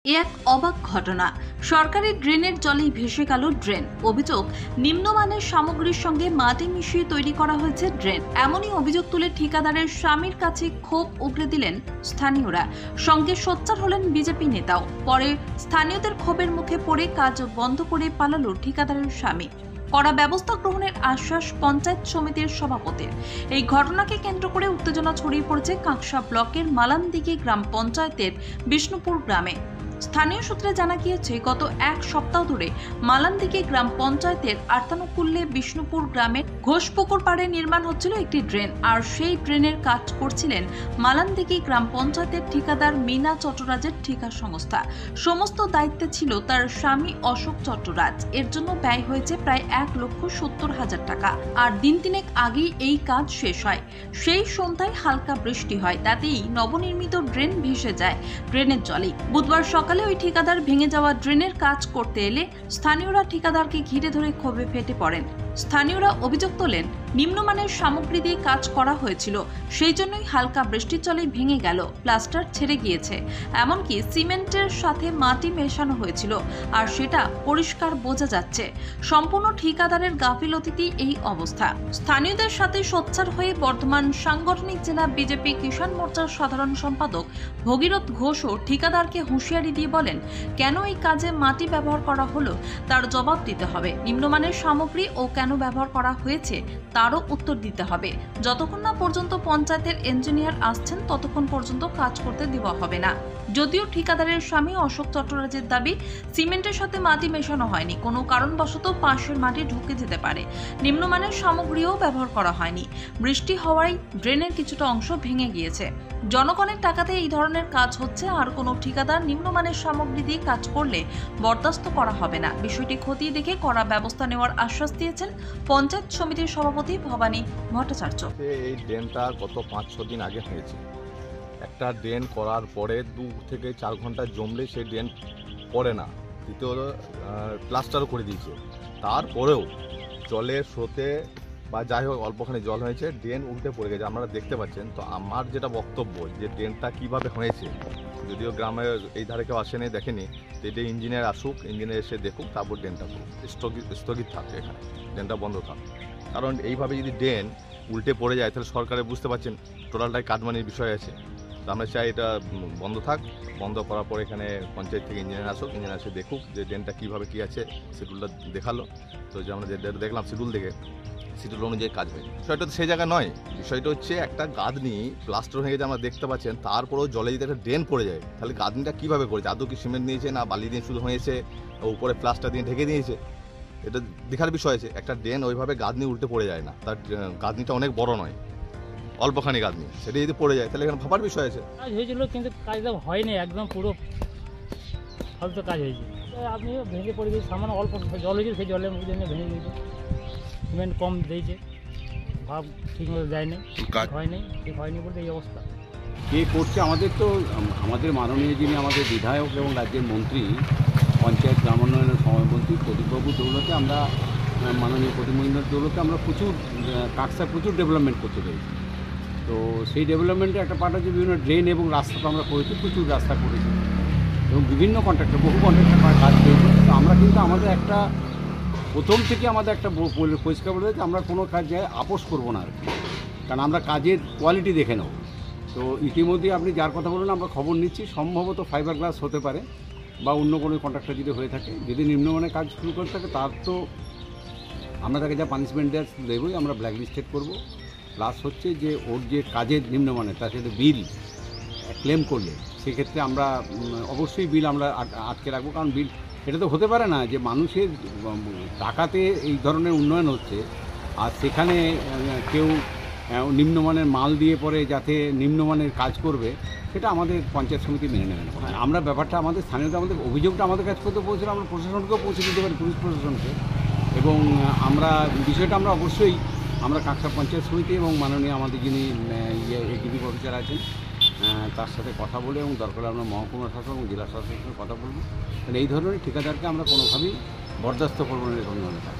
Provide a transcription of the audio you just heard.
এক অবাক ঘটনা। সরকারি ড্রেনের জলেই ভেসে গেল ড্রেন। অভিযোগ, নিম্নমানের সামগ্রীর সঙ্গে মাটি মিশিয়ে তৈরি করা হয়েছে ড্রেন। এমনই অভিযোগ তুলে ঠিকাদারের স্বামীর কাছে ক্ষোভ উগরে দিলেন স্থানীয়রা। সঙ্গে সোচ্চার হলেন বিজেপি নেতাও। পরে স্থানীয়দের ক্ষোভের মুখে পড়ে কাজ বন্ধ করে পালালো ঠিকাদারের স্বামী। কড়া ব্যবস্থা গ্রহণের আশ্বাস পঞ্চায়েত সমিতির সভাপতির। এই ঘটনাকে কেন্দ্র করে উত্তেজনা ছড়িয়ে পড়েছে কাঁকসা ব্লকের মালানদিঘি গ্রাম পঞ্চায়েতের বিষ্ণুপুর গ্রামে। স্থানীয় সূত্রে জানা গিয়েছে, গত এক সপ্তাহ ধরে মালানদিঘি গ্রাম পঞ্চায়েতের আর্তানুকূল্যে বিষ্ণুপুর গ্রামের ঘোষপুকুর পাড়ে নির্মাণ হচ্ছিল একটি ড্রেন। আর সেই ড্রেনের কাজ করছিলেন মালানদিঘি গ্রাম পঞ্চায়েতের ঠিকাদার মীনা চট্টরাজের ঠিকা সংস্থা। সমস্ত দায়িত্বে ছিল তার স্বামী অশোক চট্টরাজ। এর জন্য ব্যয় হয়েছে প্রায় 1,70,000 টাকা। আর দিন তিনেক আগেই এই কাজ শেষ হয়। সেই সন্ধ্যায় হালকা বৃষ্টি হয়, তাতেই নবনির্মিত ড্রেন ভেসে যায় ড্রেনের জলে। বুধবার সকালে ওই ঠিকাদার ভেঙে যাওয়া ড্রেনের কাজ করতে এলে স্থানীয়রা ঠিকাদারকে ঘিরে ধরে ক্ষোভে ফেটে পড়েন। স্থানীয়রা অভিযোগ তোলেন, নিম্নমানের সামগ্রী দিয়ে কাজ করা হয়েছিল, সেই জন্যই হালকা বৃষ্টির জলেই ভেঙে গেল। প্লাস্টার ছেড়ে গিয়েছে, এমনকি সিমেন্টের সাথে মাটি মেশানো হয়েছিল, আর সেটা পরিষ্কার বোঝা যাচ্ছে। সম্পূর্ণ ঠিকাদারের গাফিলতিতেই এই অবস্থা। স্থানীয়দের সাথে সোচ্চার হয়ে বর্ধমান সাংগঠনিক জেলা বিজেপি কিষাণ মোর্চার সাধারণ সম্পাদক ভগীরথ ঘোষও ঠিকাদারকে হুঁশিয়ারি দিয়ে বলেন, কেন এই কাজে মাটি ব্যবহার করা হলো তার জবাব দিতে হবে। নিম্নমানের সামগ্রী ও কেন ব্যবহার করা হয়েছে তারও উত্তর দিতে হবে। যতক্ষণ না পর্যন্ত পঞ্চায়েতের ইঞ্জিনিয়ার আসছেন, ততক্ষণ পর্যন্ত কাজ করতে দেওয়া হবে না। যদিও ঠিকাদারের স্বামী অশোক চট্টরাজের দাবি, সিমেন্টের সাথে মাটি মেশানো হয়নি, কোনো কারণবশত পাশের মাটি ঢুকে যেতে পারে। নিম্নমানের সামগ্রীও ব্যবহার করা হয়নি। বৃষ্টি হওয়ায় ড্রেনের কিছুটা অংশ ভেঙে গিয়েছে। জনগণের টাকাতে এই ধরনের কাজ হচ্ছে, আর কোনো ঠিকাদার নিম্নমানের সামগ্রী দিয়ে কাজ করলে বরদাস্ত করা হবে না। বিষয়টি খতিয়ে দেখে কড়া ব্যবস্থা নেওয়ার আশ্বাস দিয়েছেন পঞ্চায়েত সমিতির সভাপতি ভবানী ভট্টাচার্য। এই ড্রেনটা গত 5-6 দিন আগে হয়েছে। একটা ড্রেন করার পরে 2 থেকে 4 ঘন্টা জমলে সেই ড্রেন পড়ে না। দ্বিতীয়ত প্লাস্টারও করে দিয়েছে। তারপরেও জলের স্রোতে বা যাই হোক অল্পখানি জল হয়েছে, ড্রেন উল্টে পড়ে গেছে, আপনারা দেখতে পাচ্ছেন। তো আমার যেটা বক্তব্য, যে ড্রেনটা কীভাবে হয়েছে, যদিও গ্রামে এই ধারে কেউ আসেনি, দেখেনি, তো এটা ইঞ্জিনিয়ার আসুক, ইঞ্জিনিয়ার এসে দেখুক, তারপর ড্রেনটা স্থগিত থাকে, এখানে ড্রেনটা বন্ধ থাকে। কারণ এইভাবে যদি ড্রেন উল্টে পড়ে যায়, তাহলে সরকারে বুঝতে পারছেন টোটালটাই কাটমানির বিষয় আছে। তো আমরা চাই এটা বন্ধ থাক। বন্ধ করার পর এখানে পঞ্চায়েত থেকে ইঞ্জিনিয়ার আসুক, ইঞ্জিনিয়ার এসে দেখুক যে ড্রেনটা কীভাবে কী আছে। শিডিউলটা দেখালো, তো যে আমরা যে দেখলাম শিডিউল দেখে, শিডিউল অনুযায়ী কাজ হয়। বিষয়টা তো সেই জায়গায় নয়। বিষয়টা হচ্ছে একটা গাঁথনি প্লাস্টার হয়ে গেছে, আমরা দেখতে পাচ্ছেন। তারপরেও জলে যদি একটা ড্রেন পড়ে যায়, তাহলে গাঁথনিটা কীভাবে করেছে? আদৌ কি সিমেন্ট নিয়েছে না বালি দিয়ে শুধু হয়েছে, উপরে প্লাস্টার দিয়ে ঢেকে দিয়েছে? এটা দেখার বিষয় আছে। একটা ড্রেন ওইভাবে গাঁথনি উল্টে পড়ে যায় না, তার গাঁথনিটা অনেক বড় নয়, অল্পখানি গাঁথনি, সেটা যদি পড়ে যায় তাহলে এখানে ভাবার বিষয় আছে। কাজ হয়েছিল, কিন্তু কাজটা হয়নি, একদম পুরো ফালতু কাজ হয়েছে। আপনি ভেঙে পড়ে গেছে, সামান্য অল্প জল হয়েছে, সেই জলের মধ্যে ভেঙে গেছে। সিমেন্ট কম দিয়েছে, ভাব ঠিকমতো দেয়নি, ঠিক হয়নি বলতে এই অবস্থা। কে করছে? আমাদের মাননীয় যিনি আমাদের বিধায়ক এবং রাজ্যের মন্ত্রী, পঞ্চায়েত গ্রাম উন্নয়নের সময়মন্ত্রী প্রদীপবাবু দৌলতে আমরা, মাননীয় প্রদীপবাবুর দৌলতে আমরা কাকসায় প্রচুর ডেভেলপমেন্ট করতে পেরেছি। তো সেই ডেভেলপমেন্টের একটা পার্ট হচ্ছে বিভিন্ন ড্রেন এবং রাস্তা। তো আমরা করেছি, প্রচুর রাস্তা করেছি, এবং বিভিন্ন কন্ট্রাক্টর, বহু কন্ট্রাক্টর কাজ পেয়েছি। তো আমরা কিন্তু আমাদের একটা প্রথম থেকে আমাদের একটা পরিষ্কার বলে যে আমরা কোনো কাজে আপোষ করব না আর কি, কারণ আমরা কাজের কোয়ালিটি দেখে নেব। তো ইতিমধ্যে আপনি যার কথা বললেন, আমরা খবর নিচ্ছি, সম্ভবত ফাইবার গ্লাস হতে পারে বা অন্য কোনো কন্ট্রাক্টর যদি হয়ে থাকে, যদি নিম্নমানের কাজ শুরু করে থাকে, তার তো আমরা তাকে যা পানিশমেন্ট দেবই, আমরা ব্ল্যাক লিস্টেড করবো। প্লাস হচ্ছে যে ওর যে কাজের নিম্নমানের, তার সাথে বিল ক্লেম করলে সেক্ষেত্রে আমরা অবশ্যই বিল আমরা আটকে রাখবো। কারণ বিল, এটা তো হতে পারে না যে মানুষের টাকাতে এই ধরনের উন্নয়ন হচ্ছে, আর সেখানে কেউ নিম্নমানের মাল দিয়ে পরে যাতে নিম্নমানের কাজ করবে, সেটা আমাদের পঞ্চায়েত সমিতি মেনে নেবে না। আমরা ব্যাপারটা আমাদের স্থানীয়তা, আমাদের অভিযোগটা আমাদের কাছে করতে পৌঁছলে আমরা প্রশাসনকেও পৌঁছে দিতে পারি, পুলিশ প্রশাসনকে। এবং আমরা বিষয়টা আমরা অবশ্যই আমরা কাঁকসা পঞ্চায়েত সমিতি এবং মাননীয় আমাদের যিনি এক্সিকিউটিভ অফিসার আছেন, তার সাথে কথা বলে, এবং দরকার আমরা মহকুমা শাসক এবং জেলা শাসকের সঙ্গে কথা বলবো। তাহলে এই ধরনের ঠিকাদারকে আমরা কোনোভাবেই বরদাস্ত করবো না, এরকম ধরনের কাজ।